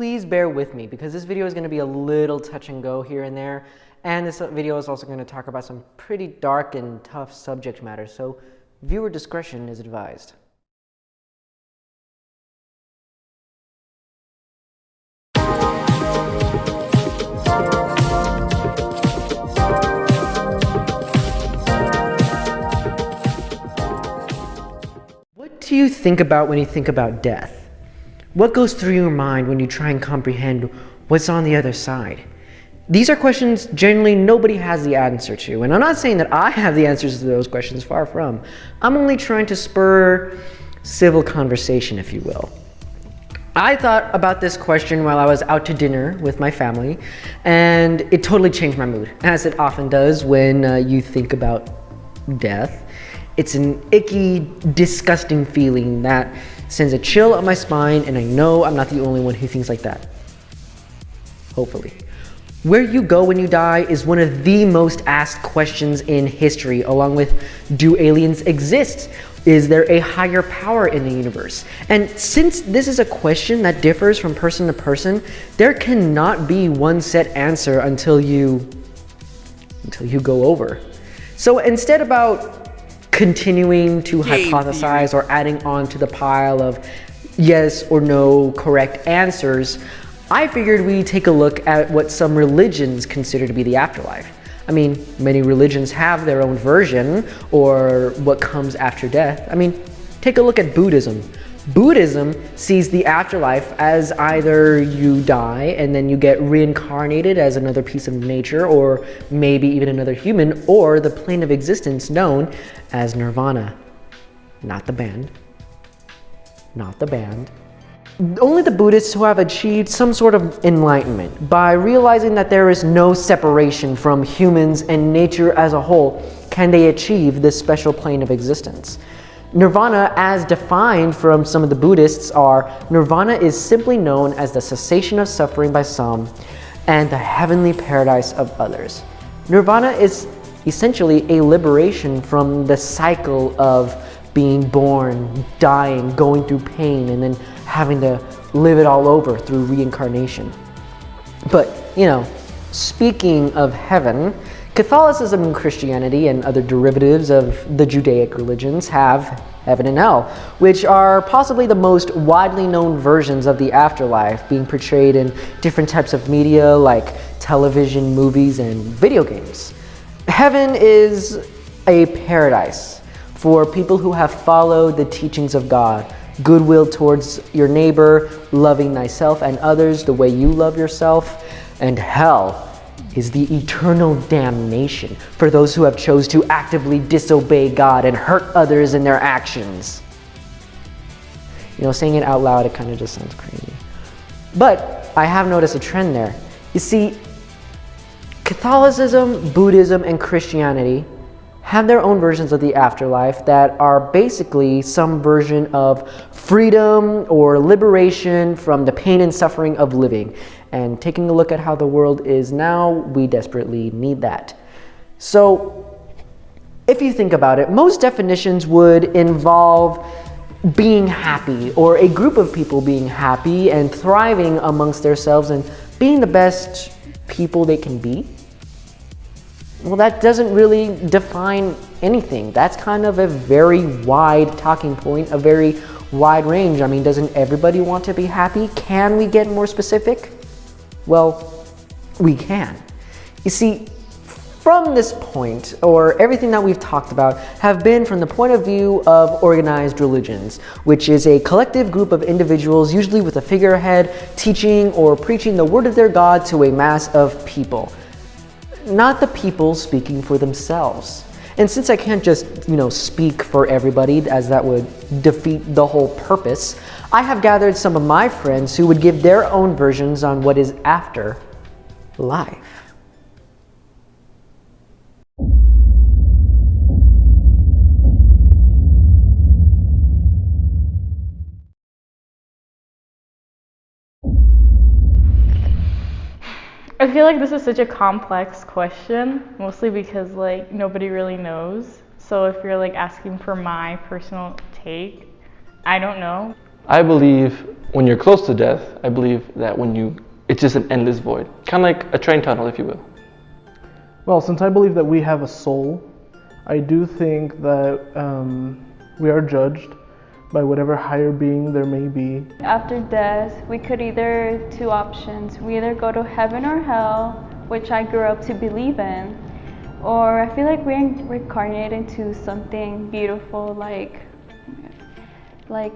Please bear with me because this video is going to be a little touch and go here and there, and this video is also going to talk about some pretty dark and tough subject matter, so viewer discretion is advised. What do you think about when you think about death? What goes through your mind when you try and comprehend what's on the other side? These are questions generally nobody has the answer to, and I'm not saying that I have the answers to those questions, far from. I'm only trying to spur civil conversation, if you will. I thought about this question while I was out to dinner with my family, and it totally changed my mood, as it often does when you think about death. It's an icky, disgusting feeling that sends a chill up my spine, and I know I'm not the only one who thinks like that. Hopefully. Where you go when you die is one of the most asked questions in history, along with, do aliens exist? Is there a higher power in the universe? And since this is a question that differs from person to person, there cannot be one set answer until you go over. So instead about continuing to hypothesize or adding on to the pile of yes or no correct answers, I figured we'd take a look at what some religions consider to be the afterlife. I mean, many religions have their own version, or what comes after death. I mean, take a look at Buddhism. Buddhism sees the afterlife as either you die and then you get reincarnated as another piece of nature, or maybe even another human, or the plane of existence known as nirvana. Not the band. Not the band. Only the Buddhists who have achieved some sort of enlightenment by realizing that there is no separation from humans and nature as a whole can they achieve this special plane of existence. Nirvana, as defined from some of the Buddhists, nirvana is simply known as the cessation of suffering by some and the heavenly paradise of others. Nirvana is essentially a liberation from the cycle of being born, dying, going through pain, and then having to live it all over through reincarnation. But, speaking of heaven, Catholicism and Christianity and other derivatives of the Judaic religions have heaven and hell, which are possibly the most widely known versions of the afterlife, being portrayed in different types of media like television, movies, and video games. Heaven is a paradise for people who have followed the teachings of God, goodwill towards your neighbor, loving thyself and others the way you love yourself. And hell is the eternal damnation for those who have chose to actively disobey God and hurt others in their actions. Saying it out loud, it kind of just sounds crazy. But I have noticed a trend there. You see, Catholicism, Buddhism, and Christianity have their own versions of the afterlife that are basically some version of freedom or liberation from the pain and suffering of living. And taking a look at how the world is now, we desperately need that. So, if you think about it, most definitions would involve being happy, or a group of people being happy and thriving amongst themselves and being the best people they can be. Well, that doesn't really define anything. That's kind of a very wide talking point, a very wide range. I mean, doesn't everybody want to be happy? Can we get more specific? Well, we can. You see, from this point, or everything that we've talked about, have been from the point of view of organized religions, which is a collective group of individuals, usually with a figurehead, teaching or preaching the word of their God to a mass of people. Not the people speaking for themselves. And since I can't just, speak for everybody, as that would defeat the whole purpose, I have gathered some of my friends who would give their own versions on what is after life. I feel like this is such a complex question, mostly because nobody really knows. So if you're asking for my personal take, I don't know. I believe when you're close to death, I believe that it's just an endless void. Kind of like a train tunnel, if you will. Well, since I believe that we have a soul, I do think that we are judged by whatever higher being there may be. After death, we could either two options. We either go to heaven or hell, which I grew up to believe in, or I feel like we reincarnate into something beautiful, like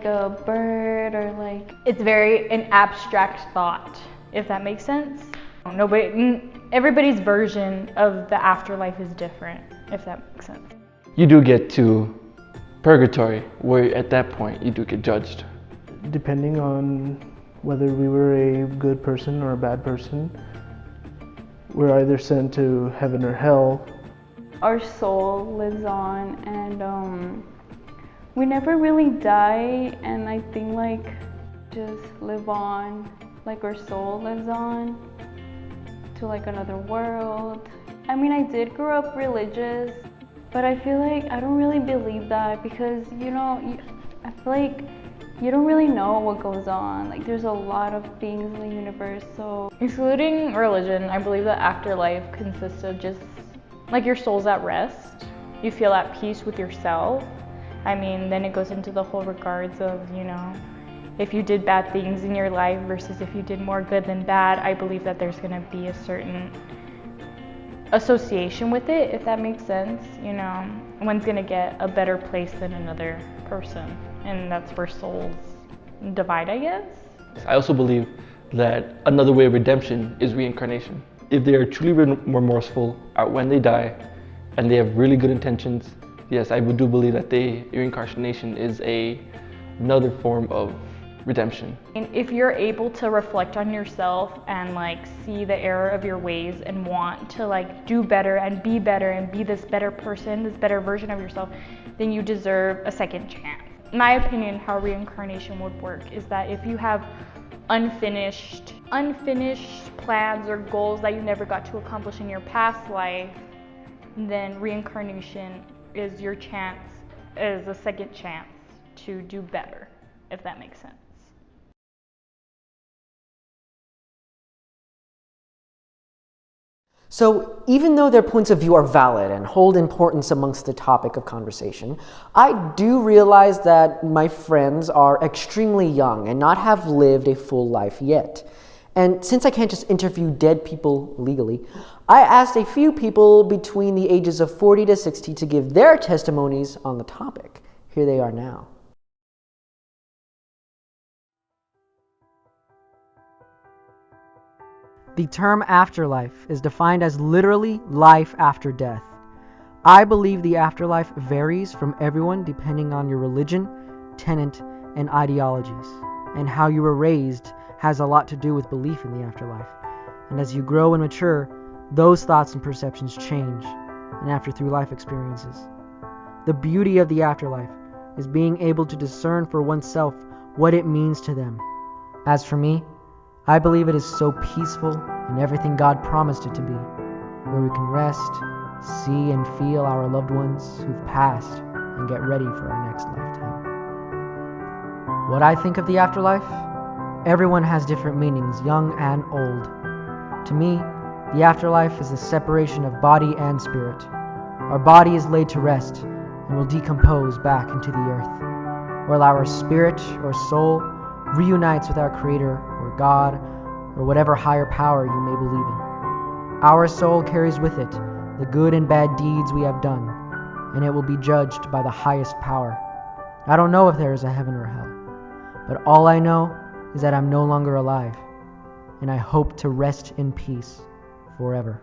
a bird, or like it's very an abstract thought, if that makes sense. Everybody's version of the afterlife is different, if that makes sense. You do get to purgatory, where at that point you do get judged. Depending on whether we were a good person or a bad person, we're either sent to heaven or hell. Our soul lives on, and we never really die, and I think like just live on, like our soul lives on to like another world. I mean, I did grow up religious, but I feel like I don't really believe that because, I feel like you don't really know what goes on. Like there's a lot of things in the universe, so. Excluding religion, I believe that afterlife consists of just like your soul's at rest. You feel at peace with yourself. I mean, then it goes into the whole regards of, if you did bad things in your life versus if you did more good than bad. I believe that there's gonna be a certain association with it, if that makes sense. One's gonna get a better place than another person, and that's where souls divide, I guess. I also believe that another way of redemption is reincarnation. If they are truly remorseful when they die and they have really good intentions, yes, I do believe that reincarnation is another form of redemption. And if you're able to reflect on yourself and like see the error of your ways and want to like do better and be this better person, this better version of yourself, then you deserve a second chance. In my opinion, how reincarnation would work is that if you have unfinished plans or goals that you never got to accomplish in your past life, then reincarnation is your chance, is a second chance to do better, if that makes sense. So even though their points of view are valid and hold importance amongst the topic of conversation, I do realize that my friends are extremely young and not have lived a full life yet. And since I can't just interview dead people legally, I asked a few people between the ages of 40 to 60 to give their testimonies on the topic. Here they are now. The term afterlife is defined as literally life after death. I believe the afterlife varies from everyone depending on your religion, tenet, and ideologies, and how you were raised has a lot to do with belief in the afterlife. And as you grow and mature, those thoughts and perceptions change, and after through life experiences. The beauty of the afterlife is being able to discern for oneself what it means to them. As for me, I believe it is so peaceful and everything God promised it to be, where we can rest, see and feel our loved ones who've passed, and get ready for our next lifetime. What I think of the afterlife? Everyone has different meanings, young and old. To me, the afterlife is the separation of body and spirit. Our body is laid to rest and will decompose back into the earth, while our spirit or soul reunites with our Creator or God or whatever higher power you may believe in. Our soul carries with it the good and bad deeds we have done, and it will be judged by the highest power. I don't know if there is a heaven or hell, but all I know is that I'm no longer alive, and I hope to rest in peace forever.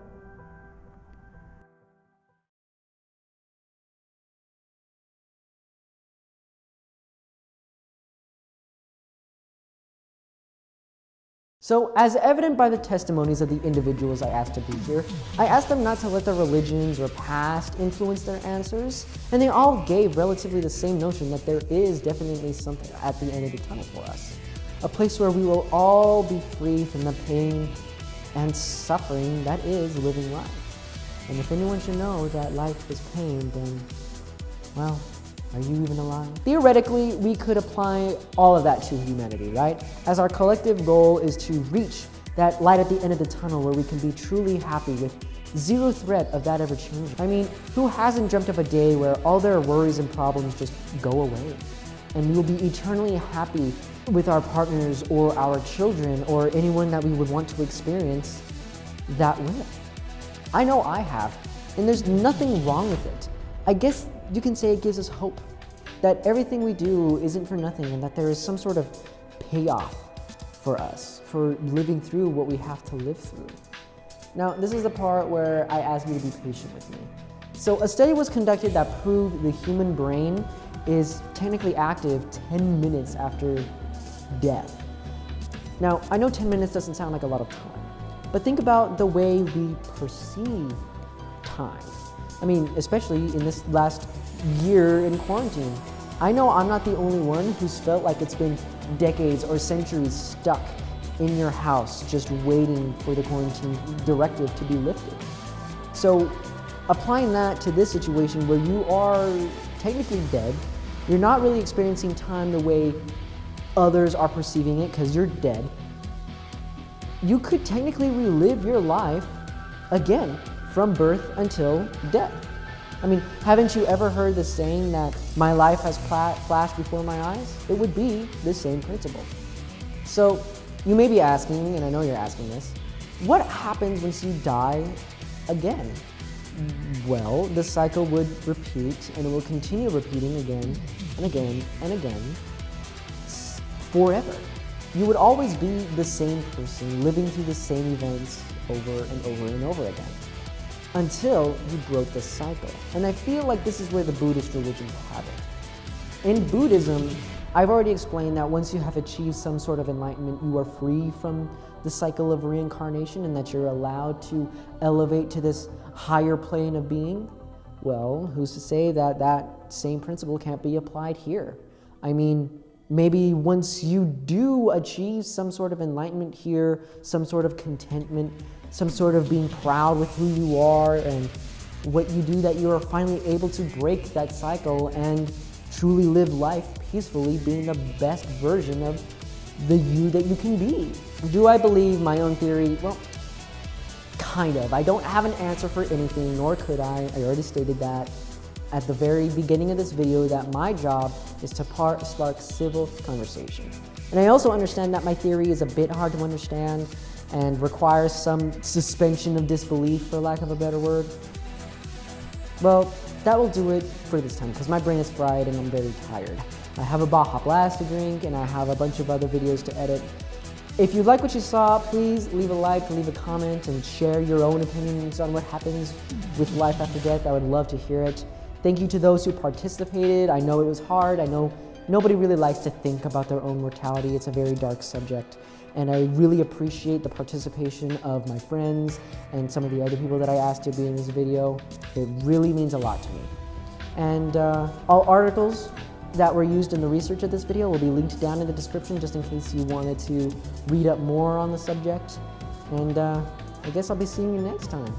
So, as evident by the testimonies of the individuals I asked to be here, I asked them not to let their religions or past influence their answers, and they all gave relatively the same notion that there is definitely something at the end of the tunnel for us. A place where we will all be free from the pain and suffering that is living life. And if anyone should know that life is pain, then, well, Are you even alive? Theoretically, we could apply all of that to humanity, right? As our collective goal is to reach that light at the end of the tunnel where we can be truly happy with zero threat of that ever changing. I mean, who hasn't dreamt of a day where all their worries and problems just go away? And we will be eternally happy with our partners or our children or anyone that we would want to experience that with. I know I have, and there's nothing wrong with it. I guess you can say it gives us hope that everything we do isn't for nothing and that there is some sort of payoff for us for living through what we have to live through. Now, this is the part where I ask you to be patient with me. So a study was conducted that proved the human brain is technically active 10 minutes after death. Now, I know 10 minutes doesn't sound like a lot of time, but think about the way we perceive time. I mean, especially in this last year in quarantine. I know I'm not the only one who's felt like it's been decades or centuries stuck in your house just waiting for the quarantine directive to be lifted. So applying that to this situation where you are technically dead, you're not really experiencing time the way others are perceiving it because you're dead, you could technically relive your life again from birth until death. I mean, haven't you ever heard the saying that my life has flashed before my eyes? It would be the same principle. So you may be asking, and I know you're asking this, what happens once you die again? Well, the cycle would repeat and it will continue repeating again and again and again forever. You would always be the same person living through the same events over and over and over again until you broke the cycle. And I feel like this is where the Buddhist religions have it. In Buddhism, I've already explained that once you have achieved some sort of enlightenment, you are free from the cycle of reincarnation and that you're allowed to elevate to this higher plane of being. Well, who's to say that that same principle can't be applied here? I mean, maybe once you do achieve some sort of enlightenment here, some sort of contentment, some sort of being proud with who you are and what you do, that you are finally able to break that cycle and truly live life peacefully, being the best version of the you that you can be. Do I believe my own theory? Well, kind of. I don't have an answer for anything, nor could I. I already stated that at the very beginning of this video that my job is to spark civil conversation. And I also understand that my theory is a bit hard to understand and requires some suspension of disbelief, for lack of a better word. Well, that will do it for this time because my brain is fried and I'm very tired. I have a Baja Blast to drink and I have a bunch of other videos to edit. If you like what you saw, please leave a like, leave a comment, and share your own opinions on what happens with life after death. I would love to hear it. Thank you to those who participated. I know it was hard. I know nobody really likes to think about their own mortality. It's a very dark subject. And I really appreciate the participation of my friends and some of the other people that I asked to be in this video. It really means a lot to me. And all articles that were used in the research of this video will be linked down in the description just in case you wanted to read up more on the subject. And I guess I'll be seeing you next time.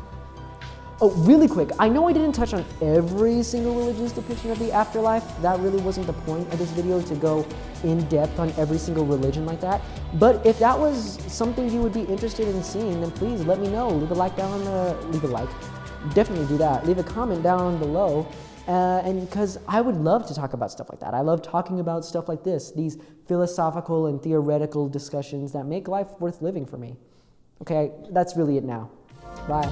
Oh, really quick, I know I didn't touch on every single religion's depiction of the afterlife. That really wasn't the point of this video, to go in depth on every single religion like that. But if that was something you would be interested in seeing, then please let me know. Leave a like down leave a like. Definitely do that. Leave a comment down below. And because I would love to talk about stuff like that. I love talking about stuff like this, these philosophical and theoretical discussions that make life worth living for me. Okay, that's really it now. Bye.